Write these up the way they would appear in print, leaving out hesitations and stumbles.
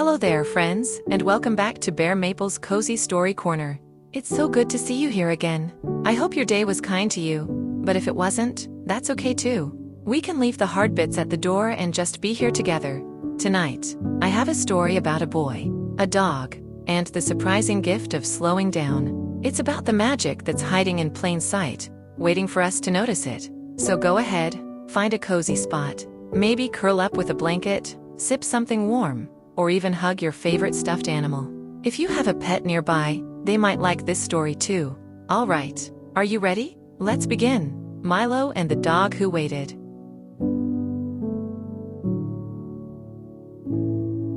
Hello there, friends, and welcome back to Bear Maple's Cozy Story Corner. It's so good to see you here again. I hope your day was kind to you, but if it wasn't, that's okay too. We can leave the hard bits at the door and just be here together. Tonight, I have a story about a boy, a dog, and the surprising gift of slowing down. It's about the magic that's hiding in plain sight, waiting for us to notice it. So go ahead, find a cozy spot, maybe curl up with a blanket, sip something warm, or even hug your favorite stuffed animal. If you have a pet nearby, they might like this story too. All right, are you ready? Let's begin. Milo and the Dog Who Waited.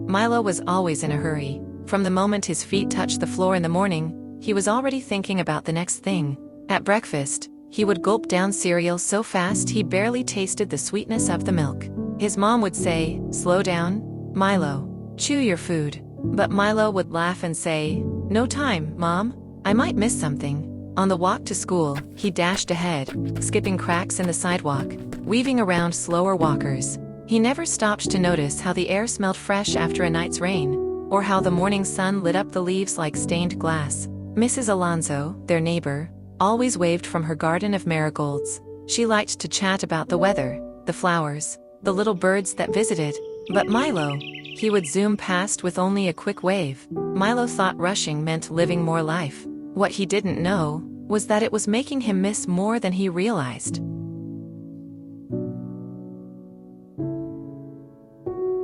Milo was always in a hurry. From the moment his feet touched the floor in the morning, he was already thinking about the next thing. At breakfast, he would gulp down cereal so fast he barely tasted the sweetness of the milk. His mom would say, "Slow down, Milo. Chew your food." But Milo would laugh and say, "No time, Mom. I might miss something." On the walk to school, he dashed ahead, skipping cracks in the sidewalk, weaving around slower walkers. He never stopped to notice how the air smelled fresh after a night's rain, or how the morning sun lit up the leaves like stained glass. Mrs. Alonso, their neighbor, always waved from her garden of marigolds. She liked to chat about the weather, the flowers, the little birds that visited. But Milo, he would zoom past with only a quick wave. Milo thought rushing meant living more life. What he didn't know was that it was making him miss more than he realized.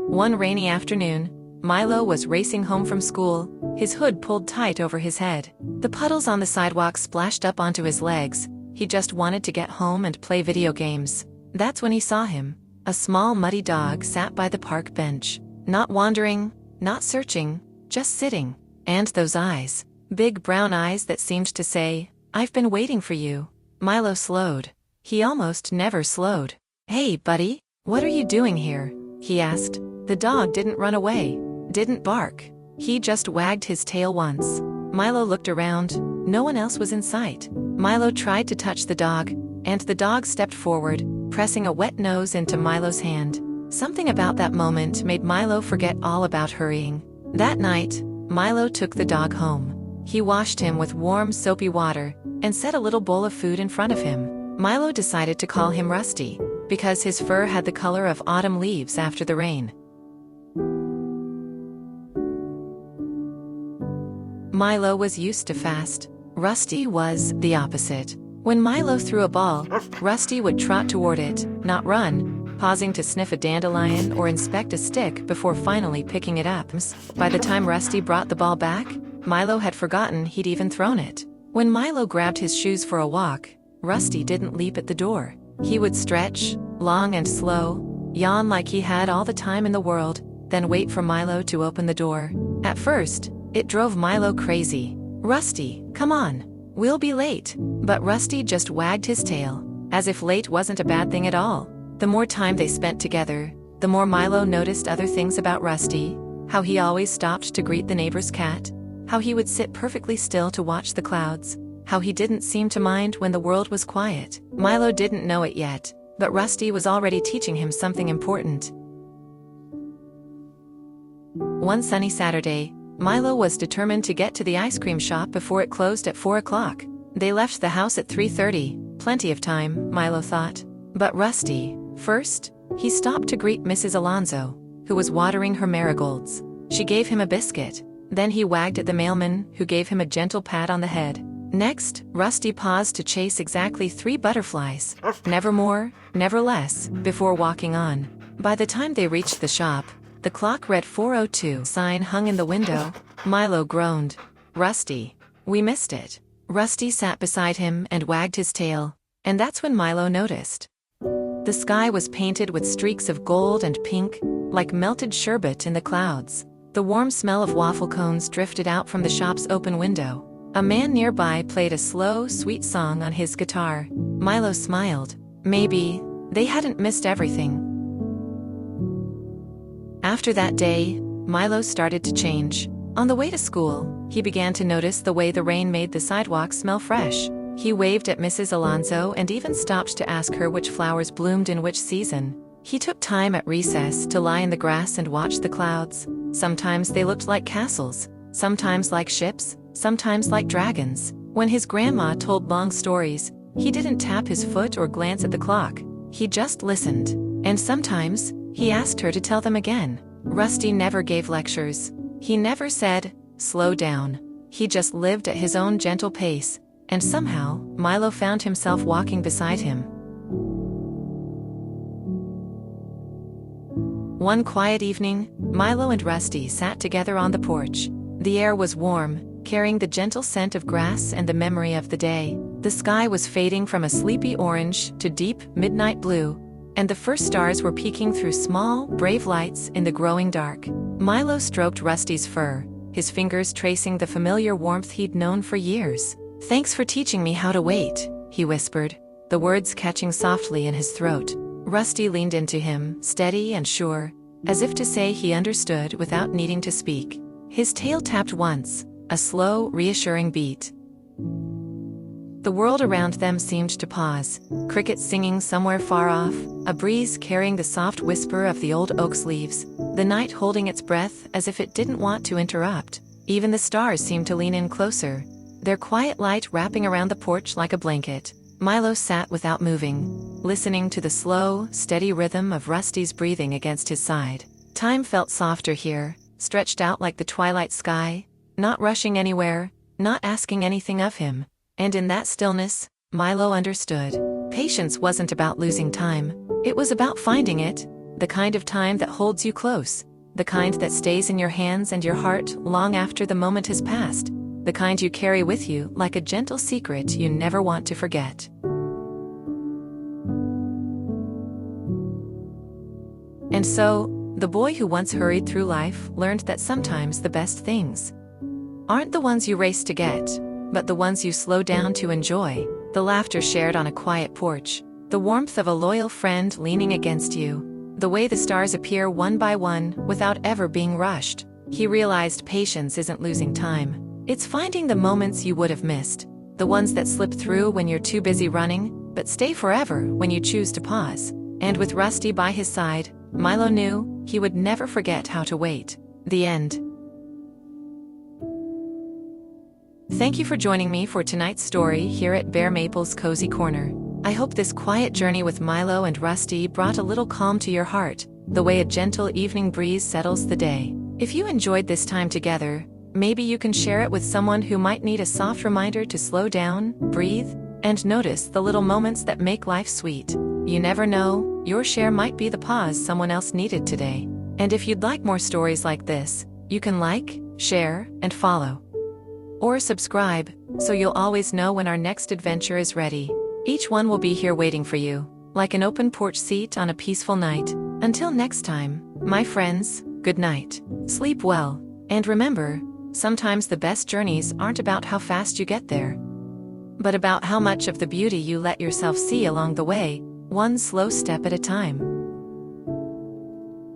One rainy afternoon, Milo was racing home from school, his hood pulled tight over his head. The puddles on the sidewalk splashed up onto his legs. He just wanted to get home and play video games. That's when he saw him. A small muddy dog sat by the park bench. Not wandering, not searching, just sitting. And those eyes. Big brown eyes that seemed to say, "I've been waiting for you." Milo slowed. He almost never slowed. "Hey, buddy, what are you doing here?" he asked. The dog didn't run away, didn't bark. He just wagged his tail once. Milo looked around. No one else was in sight. Milo tried to touch the dog, and the dog stepped forward, pressing a wet nose into Milo's hand. Something about that moment made Milo forget all about hurrying. That night, Milo took the dog home. He washed him with warm, soapy water, and set a little bowl of food in front of him. Milo decided to call him Rusty, because his fur had the color of autumn leaves after the rain. Milo was used to fast. Rusty was the opposite. When Milo threw a ball, Rusty would trot toward it, not run, pausing to sniff a dandelion or inspect a stick before finally picking it up. By the time Rusty brought the ball back, Milo had forgotten he'd even thrown it. When Milo grabbed his shoes for a walk, Rusty didn't leap at the door. He would stretch, long and slow, yawn like he had all the time in the world, then wait for Milo to open the door. At first, it drove Milo crazy. "Rusty, come on. We'll be late." But Rusty just wagged his tail, as if late wasn't a bad thing at all. The more time they spent together, the more Milo noticed other things about Rusty. How he always stopped to greet the neighbor's cat. How he would sit perfectly still to watch the clouds. How he didn't seem to mind when the world was quiet. Milo didn't know it yet, but Rusty was already teaching him something important. One sunny Saturday, Milo was determined to get to the ice cream shop before it closed at 4 o'clock. They left the house at 3:30, plenty of time, Milo thought. But Rusty, first, he stopped to greet Mrs. Alonso, who was watering her marigolds. She gave him a biscuit. Then he wagged at the mailman, who gave him a gentle pat on the head. Next, Rusty paused to chase exactly 3 butterflies, never more, never less, before walking on. By the time they reached the shop, the clock read 4:02. Sign hung in the window. Milo groaned. "Rusty, we missed it." Rusty sat beside him and wagged his tail, and that's when Milo noticed. The sky was painted with streaks of gold and pink, like melted sherbet in the clouds. The warm smell of waffle cones drifted out from the shop's open window. A man nearby played a slow, sweet song on his guitar. Milo smiled. Maybe they hadn't missed everything. After that day, Milo started to change. On the way to school, he began to notice the way the rain made the sidewalk smell fresh. He waved at Mrs. Alonso and even stopped to ask her which flowers bloomed in which season. He took time at recess to lie in the grass and watch the clouds. Sometimes they looked like castles, sometimes like ships, sometimes like dragons. When his grandma told long stories, he didn't tap his foot or glance at the clock. He just listened. And sometimes, he asked her to tell them again. Rusty never gave lectures. He never said, "Slow down." He just lived at his own gentle pace, and somehow, Mylo found himself walking beside him. One quiet evening, Mylo and Rusty sat together on the porch. The air was warm, carrying the gentle scent of grass and the memory of the day. The sky was fading from a sleepy orange to deep, midnight blue, and the first stars were peeking through small, brave lights in the growing dark. Mylo stroked Rusty's fur, his fingers tracing the familiar warmth he'd known for years. "Thanks for teaching me how to wait," he whispered, the words catching softly in his throat. Rusty leaned into him, steady and sure, as if to say he understood without needing to speak. His tail tapped once, a slow, reassuring beat. The world around them seemed to pause, crickets singing somewhere far off, a breeze carrying the soft whisper of the old oak's leaves, the night holding its breath as if it didn't want to interrupt. Even the stars seemed to lean in closer, their quiet light wrapping around the porch like a blanket. Mylo sat without moving, listening to the slow, steady rhythm of Rusty's breathing against his side. Time felt softer here, stretched out like the twilight sky, not rushing anywhere, not asking anything of him. And in that stillness, Mylo understood. Patience wasn't about losing time. It was about finding it, the kind of time that holds you close, the kind that stays in your hands and your heart long after the moment has passed, the kind you carry with you like a gentle secret you never want to forget. And so, the boy who once hurried through life learned that sometimes the best things aren't the ones you race to get, but the ones you slow down to enjoy. The laughter shared on a quiet porch, the warmth of a loyal friend leaning against you, the way the stars appear one by one without ever being rushed. He realized patience isn't losing time. It's finding the moments you would have missed, the ones that slip through when you're too busy running, but stay forever when you choose to pause. And with Rusty by his side, Mylo knew he would never forget how to wait. The end. Thank you for joining me for tonight's story here at Bear Maple's Cozy Corner. I hope this quiet journey with Mylo and Rusty brought a little calm to your heart, the way a gentle evening breeze settles the day. If you enjoyed this time together, maybe you can share it with someone who might need a soft reminder to slow down, breathe, and notice the little moments that make life sweet. You never know, your share might be the pause someone else needed today. And if you'd like more stories like this, you can like, share, and follow. Or subscribe, so you'll always know when our next adventure is ready. Each one will be here waiting for you, like an open porch seat on a peaceful night. Until next time, my friends, good night. Sleep well, and remember, sometimes the best journeys aren't about how fast you get there, but about how much of the beauty you let yourself see along the way, one slow step at a time.